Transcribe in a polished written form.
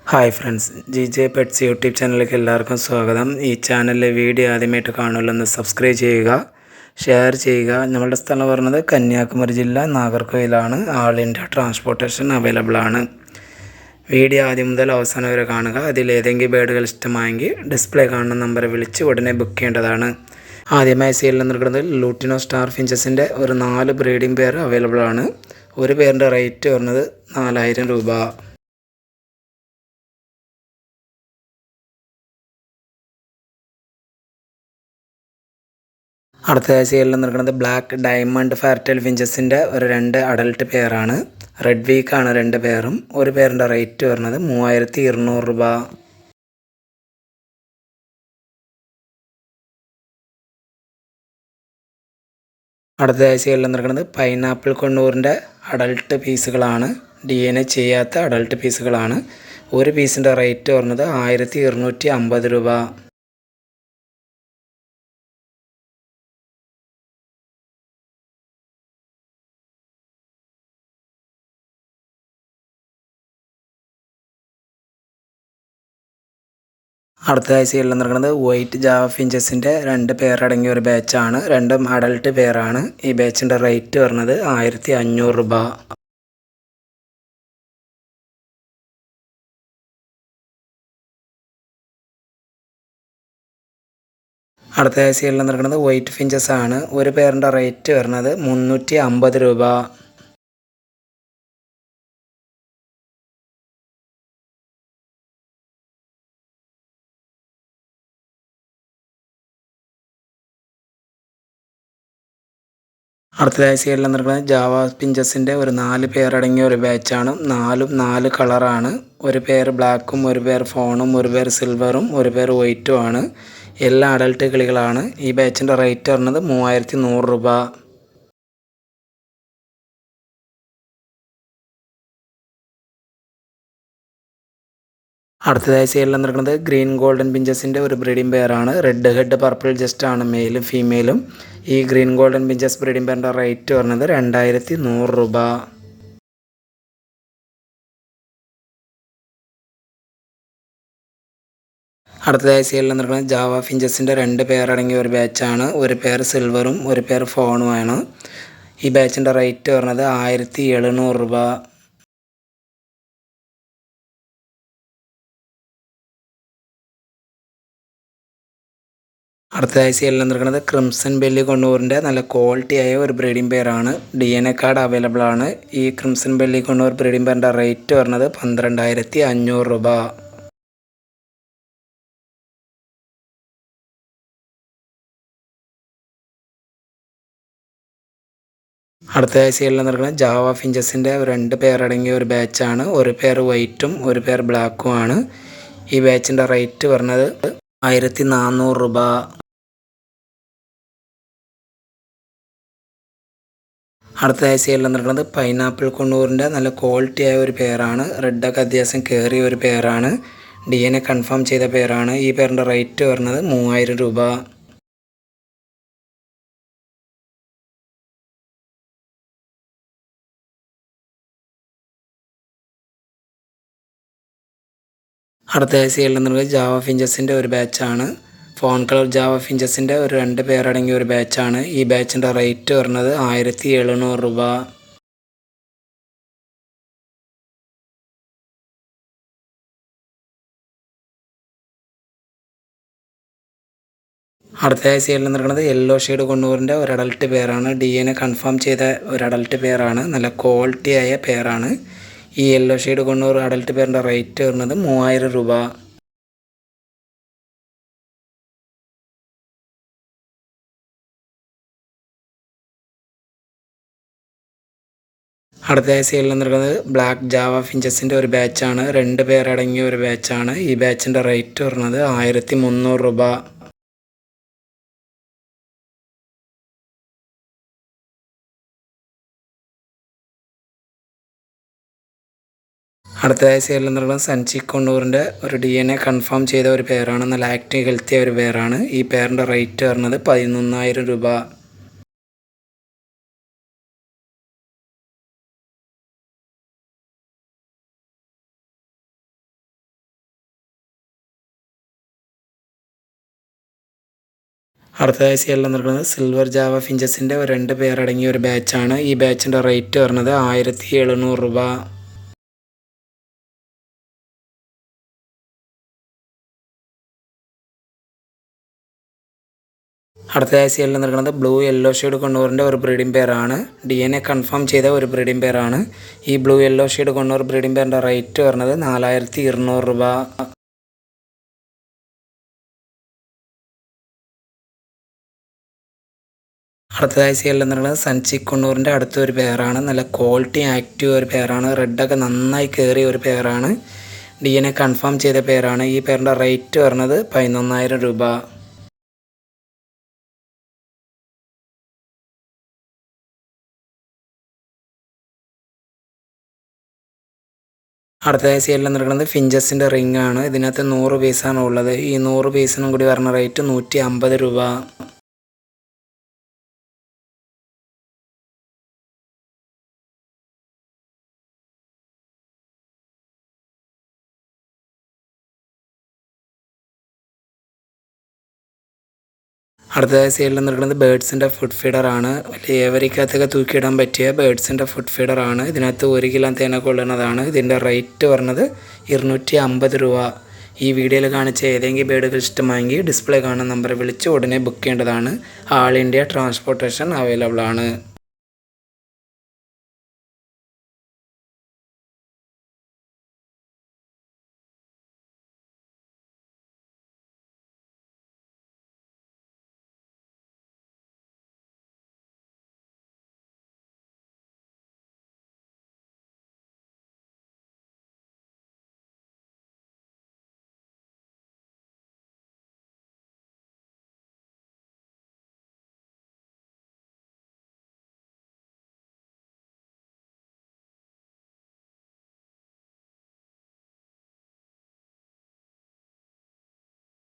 Hi friends, J pets YouTube ചാനലിലേക്ക് എല്ലാവർക്കും സ്വാഗതം. ഈ ചാനലിലെ വീഡിയോ ആദ്യമായിട്ട് കാണുമല്ലോ, സബ്സ്ക്രൈബ് ചെയ്യുക, ഷെയർ ചെയ്യുക. നമ്മളുടെ സ്ഥലം പറയുന്നത് കന്യാകുമാരി ജില്ല, നാഗർകോവിലാണ്. ആൾ ഇന്ത്യ ട്രാൻസ്പോർട്ടേഷൻ അവൈലബിൾ ആണ്. വീഡിയോ ആദ്യം മുതൽ അവസാനം വരെ കാണുക. അതിലേതെങ്കിലും ബേഡുകൾ ഇഷ്ടമായെങ്കിൽ ഡിസ്പ്ലേ കാണുന്ന നമ്പറെ വിളിച്ച് ഉടനെ ബുക്ക് ചെയ്യേണ്ടതാണ്. ആദ്യമായി സെയിലിൽ നിൽക്കുന്നത് ലൂട്ടിനോ സ്റ്റാർ ഫിഞ്ചസിൻ്റെ ഒരു 4 ബ്രീഡിംഗ് പെയർ അവൈലബിൾ ആണ്. ഒരു പേരിൻ്റെ റേറ്റ് വരുന്നത് 4000 രൂപ. അടുത്തതായി സെയിലിൽ നിൽക്കുന്നത് ബ്ലാക്ക് ഡയമണ്ട് ഫാർറ്റൽ ഫിഞ്ചസിൻ്റെ ഒരു 2 അഡൽട്ട് പെയറാണ്. റെഡ് വീക്കാണ് 2 പെയറും. ഒരു പെയറിൻ്റെ റേറ്റ് വരുന്നത് 3200 രൂപ. അടുത്തതായി സെയിലിൽ നിൽക്കുന്നത് പൈനാപ്പിൾ കൊണ്ണൂറിൻ്റെ അഡൽട്ട് പീസുകളാണ്. DNA ചെയ്യാത്ത അഡൽട്ട് പീസുകളാണ്. ഒരു പീസിൻ്റെ റേറ്റ് വരുന്നത് 1250 രൂപ. അടുത്തതായി സെയിലിൽ നടക്കുന്നത് വൈറ്റ് ജാവ ഫിഞ്ചസിൻ്റെ 2 പെയർ അടങ്ങിയ ഒരു ബാച്ചാണ്. രണ്ടും അഡൽട്ട് പെയറാണ്. ഈ ബാച്ചിൻ്റെ റേറ്റ് വരുന്നത് 1500 രൂപ. അടുത്തതായി സെയിലിൽ നടക്കുന്നത് വൈറ്റ് ഫിഞ്ചസ് ആണ്. ഒരു പെയറിൻ്റെ റേറ്റ് വരുന്നത് 350 രൂപ. അടുത്തതായി സെയിലിൽ നിൽക്കുന്നത് ജാവ പിഞ്ചസിൻ്റെ ഒരു 4 പെയർ അടങ്ങിയ ഒരു ബാച്ചാണ്. 4 കളറാണ്. ഒരു പെയർ ബ്ലാക്കും, ഒരു പെയർ ഫോണും, ഒരു പെയർ സിൽവറും, ഒരു പെയർ വൈറ്റും ആണ്. എല്ലാ അഡൽട്ട് കിളികളാണ്. ഈ ബാച്ചിൻ്റെ റേറ്റ് വരുന്നത് 3100 രൂപ. അടുത്തതായി സെയിലിൽ നിൽക്കുന്നത് ഗ്രീൻ ഗോൾഡൻ പിഞ്ചസിൻ്റെ ഒരു ബ്രീഡിംഗ് പെയറാണ്. റെഡ് ഹെഡ് പർപ്പിൾ ജസ്റ്റ് ആണ് മെയിലും ഫീമെയിലും. ഈ ഗ്രീൻ ഗോൾഡൻ പിഞ്ചസ് ബ്രീഡിംഗ് പെയറിൻ്റെ റേറ്റ് വരുന്നത് 2100 രൂപ. അടുത്തതായി സെയിലിൽ നിൽക്കുന്നത് ജാവ ഫിഞ്ചസിൻ്റെ 2 പെയർ അടങ്ങിയ ഒരു ബാച്ചാണ്. ഒരു പെയർ സിൽവറും ഒരു പെയർ ഫോണുമാണ്. ഈ ബാച്ചിൻ്റെ റേറ്റ് വരുന്നത് 1700 രൂപ. അടുത്തതായി സെയിലിൽ നിൽക്കുന്നത് ക്രിംസൺ ബെല്ലി കൊണ്ണൂറിൻ്റെ നല്ല ക്വാളിറ്റി ആയ ഒരു ബ്രീഡിംഗ് പെയറാണ്. DNA കാർഡ് അവൈലബിൾ ആണ്. ഈ ക്രിംസൺ ബെല്ലി കൊണ്ണൂർ ബ്രീഡിംഗ് പെയറിൻ്റെ റേറ്റ് വരുന്നത് 12500 രൂപ. അടുത്തതായി സെയിലിൽ നിൽക്കുന്നത് ജാവ ഫിഞ്ചസിൻ്റെ 2 പെയർ അടങ്ങിയ ഒരു ബാച്ചാണ്. ഒരു പെയർ വൈറ്റും ഒരു പെയർ ബ്ലാക്കും ആണ്. ഈ ബാച്ചിൻ്റെ റേറ്റ് വരുന്നത് 1400 രൂപ. അടുത്തതായി സെയിലിൽ നിൽക്കുന്നത് പൈനാപ്പിൾ കൊണ്ണൂറിൻ്റെ നല്ല ക്വാളിറ്റി ആയ ഒരു പെയറാണ്. റെഡൊക്കെ അത്യാവശ്യം കയറിയ ഒരു പെയറാണ്. DNA കൺഫേം ചെയ്ത പെയറാണ്. ഈ പെയറിൻ്റെ റേറ്റ് വരുന്നത് 3000 രൂപ. അടുത്തതായി സെയിലിൽ നിൽക്കുന്നത് ജാവ ഫിഞ്ചസിൻ്റെ ഒരു ബാച്ചാണ്. ഫോൺ കളർ ജാവ ഫിഞ്ചസിൻ്റെ ഒരു 2 പെയർ അടങ്ങിയ ഒരു ബാച്ചാണ്. ഈ ബാച്ചിൻ്റെ റേറ്റ് വരുന്നത് 1700 രൂപ. അടുത്തതായി സെയിലിൽ നിൽക്കുന്നത് യെല്ലോ ഷെയ്ഡ് കൊണ്ണൂറിൻ്റെ ഒരു അഡൽട്ട് പെയറാണ്. DNA കൺഫേം ചെയ്ത ഒരു അഡൽട്ട് പെയറാണ്. നല്ല ക്വാളിറ്റി ആയ പെയറാണ്. ഈ യെല്ലോ ഷെയ്ഡ് കൊണ്ണൂർ അഡൽട്ട് പെയറിൻ്റെ റേറ്റ് വരുന്നത് 3000 രൂപ. അടുത്തതായി സെയിലിൽ നിൽക്കുന്നത് ബ്ലാക്ക് ജാവ ഫിഞ്ചസിൻ്റെ ഒരു ബാച്ചാണ്. 2 പെയർ അടങ്ങിയ ഒരു ബാച്ചാണ്. ഈ ബാച്ചിൻ്റെ റേറ്റ് വരുന്നത് 1300 രൂപ. അടുത്തതായി സെയിലിൽ നിൽക്കുന്നത് സൻചി കൊണ്ണൂറിൻ്റെ ഒരു DNA കൺഫേം ചെയ്ത ഒരു പെയറാണ്. നല്ല ആക്റ്റീവ് ഹെൽത്തി ഒരു പെയറാണ്. ഈ പെയറിൻ്റെ റേറ്റ് വരുന്നത് 11000 രൂപ. അടുത്തതായി സെയിലിൽ നിൽക്കുന്നത് സിൽവർ ജാവ ഫിഞ്ചസിൻ്റെ 2 പേരടങ്ങിയ ഒരു ബാച്ചാണ്. ഈ ബാച്ചിൻ്റെ റേറ്റ് വരുന്നത് 1700 രൂപ. അടുത്തതായി സെയിലിൽ നിൽക്കുന്നത് ബ്ലൂ യെല്ലോ ഷെയ്ഡ് കൊണ്ടൂറിൻ്റെ ഒരു ബ്രീഡിംഗ് പെയറാണ്. DNA കൺഫേം ചെയ്ത ഒരു ബ്രീഡിംഗ് പെയറാണ്. ഈ blue yellow shade conure breeding പെയറിൻ്റെ റേറ്റ് വരുന്നത് 4200 രൂപ. അടുത്തതായി സെയിലിൽ നിൽക്കുന്നത് സൺചിക് കൊണ്ടൂറിൻ്റെ അടുത്തൊരു പെയറാണ്. നല്ല ക്വാളിറ്റി ആക്റ്റീവ് ഒരു പെയറാണ്. റെഡൊക്കെ നന്നായി കയറിയ ഒരു പെയറാണ്. DNA കൺഫേം ചെയ്ത പെയറാണ്. ഈ പെയറിൻ്റെ റേറ്റ് വരുന്നത് 11000 രൂപ. അടുത്തതായി സെയിലിൽ നിൽക്കുന്നത് ഫിഞ്ചസിൻ്റെ റിംഗ് ആണ്. ഇതിനകത്ത് 100 പീസാണ് ഉള്ളത്. ഈ 100 പീസിനും കൂടി വരുന്ന റേറ്റ് 150 രൂപ. അടുത്തതായി സെയിലിൽ നിൽക്കുന്നത് ബേഡ്സിൻ്റെ ഫുഡ് ഫീഡറാണ്. വലിയ ഏവരിക്കകത്തൊക്കെ തൂക്കിയിടാൻ പറ്റിയ ബേഡ്സിൻ്റെ ഫുഡ് ഫീഡറാണ്. ഇതിനകത്ത് 1 കിലോ തേന കൊള്ളുന്നതാണ്. ഇതിൻ്റെ റേറ്റ് വരുന്നത് 250 രൂപ. ഈ വീഡിയോയിൽ കാണിച്ച ഏതെങ്കിലും ബേഡുകൾ ഇഷ്ടമായെങ്കിൽ ഡിസ്പ്ലേ കാണുന്ന നമ്പർ വിളിച്ച് ഉടനെ ബുക്ക് ചെയ്യേണ്ടതാണ്. ആൾ ഇന്ത്യ ട്രാൻസ്പോർട്ടേഷൻ അവൈലബിൾ ആണ്.